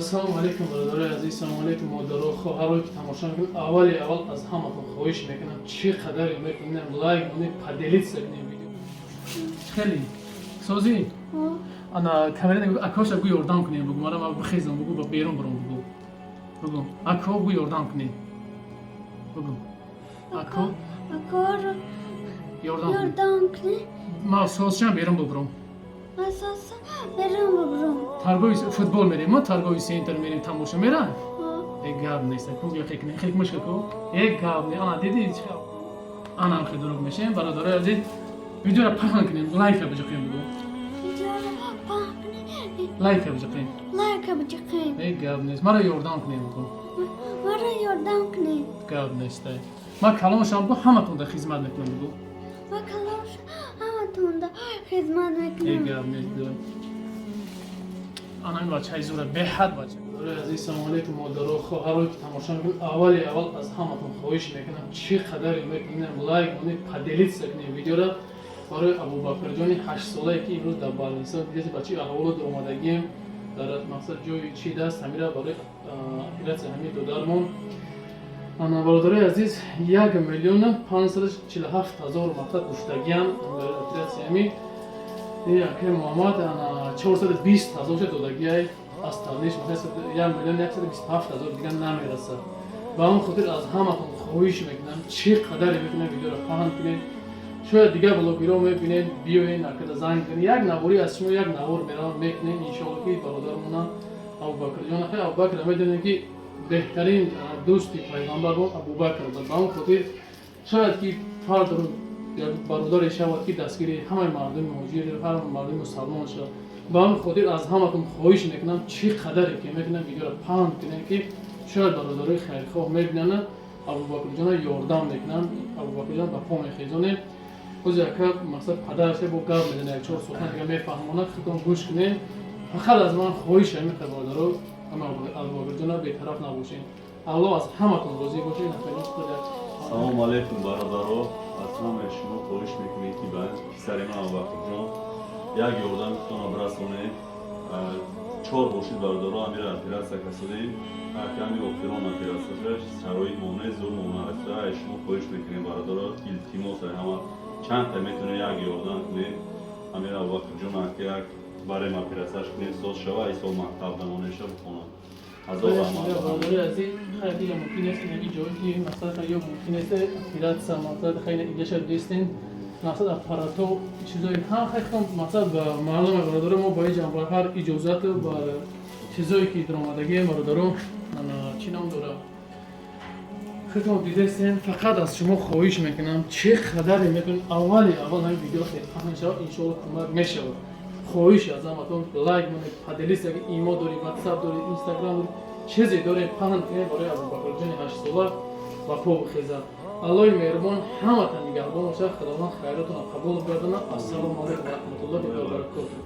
Ассалому алейкум, бародари азиз, салому алейкум, модаро, хоҳаро ки тамошо мекунед. Аввал аз ҳаматон хоҳиш мекунам, чӣ қадар мекунем лайк кунед, поделится кунед видео. Хеле созӣ? Ана камера нигӯ, акоша бигӯ ёрдам кунем, бугӯ мара ма бихезам, бугӯ ба берун барам, бугӯ ако бигӯ ёрдам кунед, бугӯ ако акоро ёрдам кунед. ма созшам берун бибурам. Асоса берун бибурам. Таргои футбол мерем, ма таргои сентр мерем тамошо мерам. Гап нест, кӯ яхекне, хек мушка кӯ. Гап не, ана диди чӣ? Анам хе дуруг мешем, бародари азиз. Видеоро паҳн кунем, лайк бижоқем бугӯ. Видеоро паҳн кунем. Лайк бижоқем. Лайк бижоқем. Гап нест, мара ёрдам кунем бугӯ. Мара ёрдам кунем. Гап нест. Ма калоншам бугӯ, ҳаматонда хизмат мекунам бугӯ. Ма калонш ҳаматонда хизмат мекунам. Гап нест. Ана ин бачаи зура беҳад бача. Азиз, салому алейкум, модаро, хоҳаро ки тамошо мекунед. Аввал аз ҳаматон хоҳиш мекунам, чӣ қадар мекунем лайк кунед, поделится кунед видеоро. барои Абубакрҷони 8 солае ки имрӯз дар Балниса диди бачи аҳволот омадагием дар мақсад ҷои чӣ даст ҳамира барои оператсия ҳамин додармон. Бародари азиз, 1,547,000 мақсад куштагиам барои оператсия ҳамин. Яке Муҳаммад 420,000 додагиай аз тавниш 1,127,000 дигар намерасад. Ба он хотир аз ҳаматон хоҳиш мекунам, чӣ қадар мекунем видеоро паҳн кунед. Шояд дигар блогеро мебинед, биёед акада занг кунед, як навори аз шумо як навор мекунем, иншоалло ки бародармона Абубакрҷон. Хай Абубакр медонем ки беҳтарин дӯсти пайғамбар бо Абубакр буд. Ба он хотир шояд ки фардро бародаре шавад ки дастгири ҳамаи мардуми муҳоҷир, ҳар мардуми мусалмон шавад. Ба он хотир аз ҳаматон хоҳиш мекунам, чӣ қадаре ки мекунем видеоро паҳн кунем ки шояд бародари хайрхоҳ мебинанд, Абубакрҷона ёрдам мекунанд, Абубакрҷон ба по мехезонем. Оз яка мақсад падарше бо гап медонад, як чор сухан дига мефаҳмонад, хитон гӯш кунем. Фақат аз ман хоҳиш мекунам бародаро, ҳама Абубакрҷона бетараф набошем. Аллоҳ аз ҳаматон розӣ бошед. Салому алейкум бародаро, аз ҳамаи шумо хоҳиш мекунем ки ба писари ман Абубакрҷон як ёрдам кутона бирасонед. 4 бошед бародаро, амира оператсия касодем, ҳаками оперон оператсия шароит монед зур монараса. Шумо хоҳиш мекунем бародаро, илтимос ҳама чандта метавонед як ёрдам кунед. Амира Абубакрҷон ки як барем оператсияш кунед соз шава, ин сол мактаб намонеша бихонад. Бародари азиз, хайр ё мумкин аст ин ҷое ки мақсад ё мумкин аст оператсия мақсад хайр игаша дестен мақсад аппарато чизои ҳам хайхтон мақсад ба маълум бародаро мо ба иҷа ба ҳар иҷозат ба чизое ки даромадагӣ бародаро чӣ ном дора хитон дидестен. Фақат аз шумо хоҳиш мекунам, чӣ қадаре метавонед аввал ҳамин видео паҳн шавад, иншоалло кӯмак мешавад. Хоҳиш аз ҳаматон лайк кунед, поделится, аги имо доред, ватсап доред, инстаграм доред, чизе доред паҳн кунед барои Абубакрҷони 8 сола ба по бихезад. Аллоҳи меҳрубон ҳаматон нигаҳбон бошад. Худованд хайротонро қабул гардонад. Ассалому алейкум ва раҳматуллоҳи ва баракатуҳ.